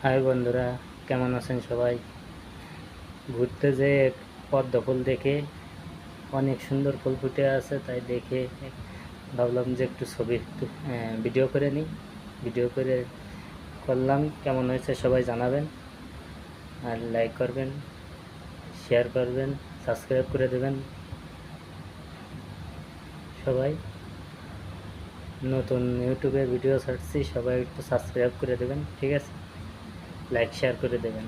High বন্ধুরা, কেমন আছেন সবাই? ঘুরতে যেয়ে পদ্ম ফুল দেখে অনেক সুন্দর ফুল ফুটে আছে, তাই দেখে ভাবলাম যে একটু ভিডিও করে নিই। ভিডিও করে করলাম, কেমন হয়েছে সবাই জানাবেন, আর লাইক করবেন, শেয়ার করবেন, সাবস্ক্রাইব করে দেবেন। সবাই নতুন ইউটিউবে ভিডিও ছাড়ছি, সবাই একটু সাবস্ক্রাইব করে দেবেন, ঠিক আছে? লাইক শেয়ার করে দেবেন।